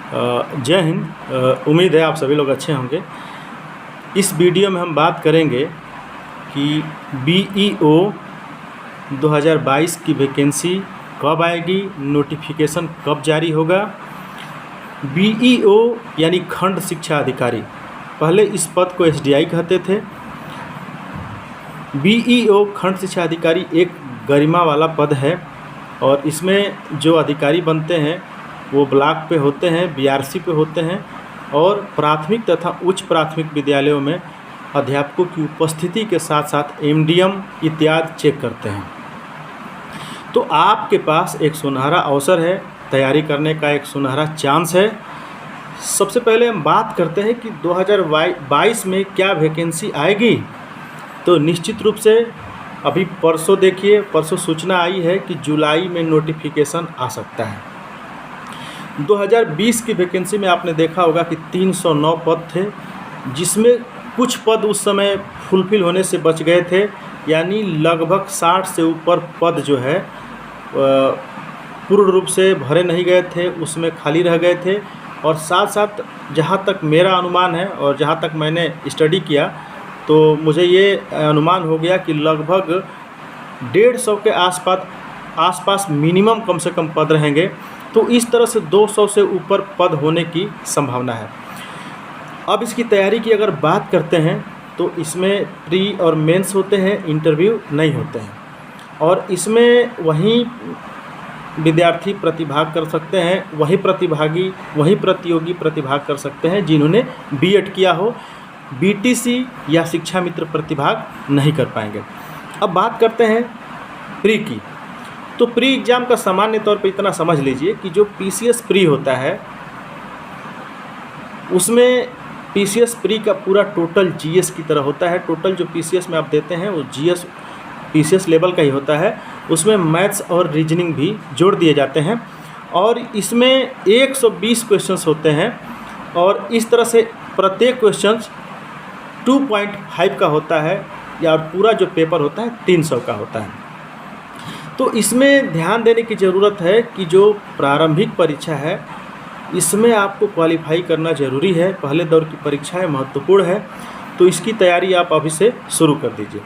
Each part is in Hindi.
जय हिंद। उम्मीद है आप सभी लोग अच्छे होंगे। इस वीडियो में हम बात करेंगे कि BEO 2022 की वैकेंसी कब आएगी, नोटिफिकेशन कब जारी होगा। BEO यानी खंड शिक्षा अधिकारी, पहले इस पद को SDI कहते थे। BEO खंड शिक्षा अधिकारी एक गरिमा वाला पद है और इसमें जो अधिकारी बनते हैं वो ब्लॉक पे होते हैं, BRC पे होते हैं और प्राथमिक तथा उच्च प्राथमिक विद्यालयों में अध्यापकों की उपस्थिति के साथ साथ MDM इत्यादि चेक करते हैं। तो आपके पास एक सुनहरा अवसर है, तैयारी करने का एक सुनहरा चांस है। सबसे पहले हम बात करते हैं कि 2022 में क्या वैकेंसी आएगी। तो निश्चित रूप से अभी परसों देखिए, परसों सूचना आई है कि जुलाई में नोटिफिकेशन आ सकता है। 2020 की वैकेंसी में आपने देखा होगा कि 309 पद थे, जिसमें कुछ पद उस समय फुलफिल होने से बच गए थे, यानी लगभग 60 से ऊपर पद जो है पूर्ण रूप से भरे नहीं गए थे, उसमें खाली रह गए थे। और साथ साथ जहाँ तक मेरा अनुमान है और जहाँ तक मैंने स्टडी किया तो मुझे ये अनुमान हो गया कि लगभग 150 के आसपास मिनिमम कम से कम पद रहेंगे। तो इस तरह से 200 से ऊपर पद होने की संभावना है। अब इसकी तैयारी की अगर बात करते हैं तो इसमें प्री और मेंस होते हैं, इंटरव्यू नहीं होते हैं। और इसमें वही विद्यार्थी प्रतिभाग कर सकते हैं, वही प्रतियोगी प्रतिभाग कर सकते हैं जिन्होंने B.Ed किया हो। BTC या शिक्षा मित्र प्रतिभाग नहीं कर पाएंगे। अब बात करते हैं प्री की। तो प्री एग्ज़ाम का सामान्य तौर पे इतना समझ लीजिए कि जो PCS प्री होता है उसमें PCS प्री का पूरा टोटल GS की तरह होता है। टोटल जो PCS में आप देते हैं वो GS PCS लेवल का ही होता है। उसमें मैथ्स और रीजनिंग भी जोड़ दिए जाते हैं और इसमें 120 क्वेश्चंस होते हैं और इस तरह से प्रत्येक क्वेश्चंस 2.5 का होता है या पूरा जो पेपर होता है 300 का होता है। तो इसमें ध्यान देने की ज़रूरत है कि जो प्रारंभिक परीक्षा है इसमें आपको क्वालिफाई करना ज़रूरी है। पहले दौर की परीक्षा है, महत्वपूर्ण है, तो इसकी तैयारी आप अभी से शुरू कर दीजिए।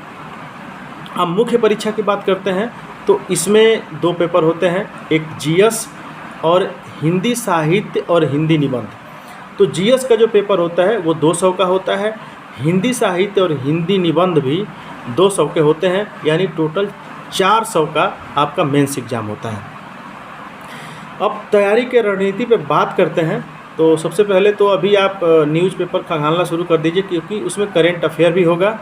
अब मुख्य परीक्षा की बात करते हैं तो इसमें 2 पेपर होते हैं, एक GS और हिंदी साहित्य और हिंदी निबंध। तो GS का जो पेपर होता है वो 200 का होता है, हिंदी साहित्य और हिंदी निबंध भी 200 के होते हैं, यानी टोटल 400 का आपका मेंस एग्ज़ाम होता है। अब तैयारी के रणनीति पे बात करते हैं तो सबसे पहले तो अभी आप न्यूज़पेपर खंगालना शुरू कर दीजिए, क्योंकि उसमें करेंट अफेयर भी होगा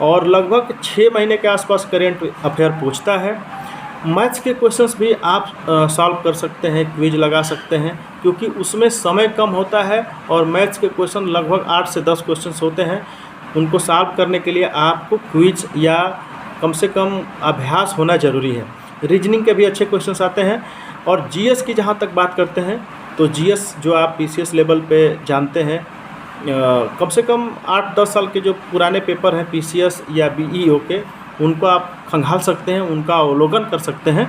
और लगभग 6 महीने के आसपास करेंट अफेयर पूछता है। मैथ्स के क्वेश्चंस भी आप सॉल्व कर सकते हैं, क्विज लगा सकते हैं, क्योंकि उसमें समय कम होता है और मैथ्स के क्वेश्चन लगभग 8 से 10 क्वेश्चंस होते हैं। उनको सॉल्व करने के लिए आपको क्विज या कम से कम अभ्यास होना ज़रूरी है। रीजनिंग के भी अच्छे क्वेश्चंस आते हैं। और GS की जहाँ तक बात करते हैं तो GS जो आप PCS लेवल पे जानते हैं, कम से कम 8-10 साल के जो पुराने पेपर हैं PCS या BEO के, उनको आप खंगाल सकते हैं, उनका अवलोकन कर सकते हैं।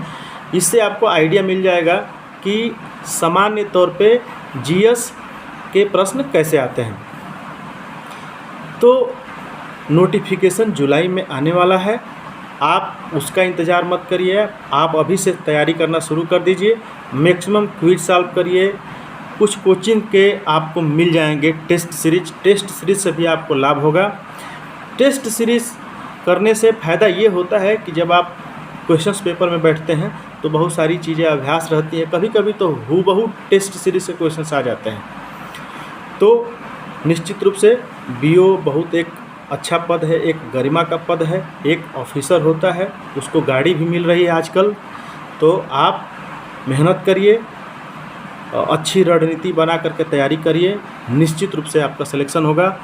इससे आपको आइडिया मिल जाएगा कि सामान्य तौर पे GS के प्रश्न कैसे आते हैं। तो नोटिफिकेशन जुलाई में आने वाला है, आप उसका इंतज़ार मत करिए, आप अभी से तैयारी करना शुरू कर दीजिए। मैक्सिमम क्विज सॉल्व करिए। कुछ कोचिंग के आपको मिल जाएंगे टेस्ट सीरीज से भी आपको लाभ होगा। टेस्ट सीरीज़ करने से फ़ायदा ये होता है कि जब आप क्वेश्चंस पेपर में बैठते हैं तो बहुत सारी चीज़ें अभ्यास रहती हैं, कभी कभी तो हूबहू टेस्ट सीरीज से क्वेश्चंस आ जाते हैं। तो निश्चित रूप से BO बहुत एक अच्छा पद है, एक गरिमा का पद है, एक ऑफिसर होता है, उसको गाड़ी भी मिल रही है आजकल। तो आप मेहनत करिए, अच्छी रणनीति बना करके तैयारी करिए, निश्चित रूप से आपका सिलेक्शन होगा।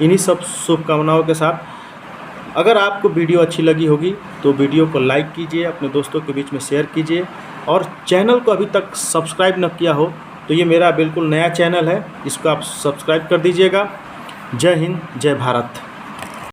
इन्हीं सब शुभकामनाओं के साथ अगर आपको वीडियो अच्छी लगी होगी तो वीडियो को लाइक कीजिए, अपने दोस्तों के बीच में शेयर कीजिए और चैनल को अभी तक सब्सक्राइब न किया हो तो ये मेरा बिल्कुल नया चैनल है, इसको आप सब्सक्राइब कर दीजिएगा। जय हिंद, जय भारत।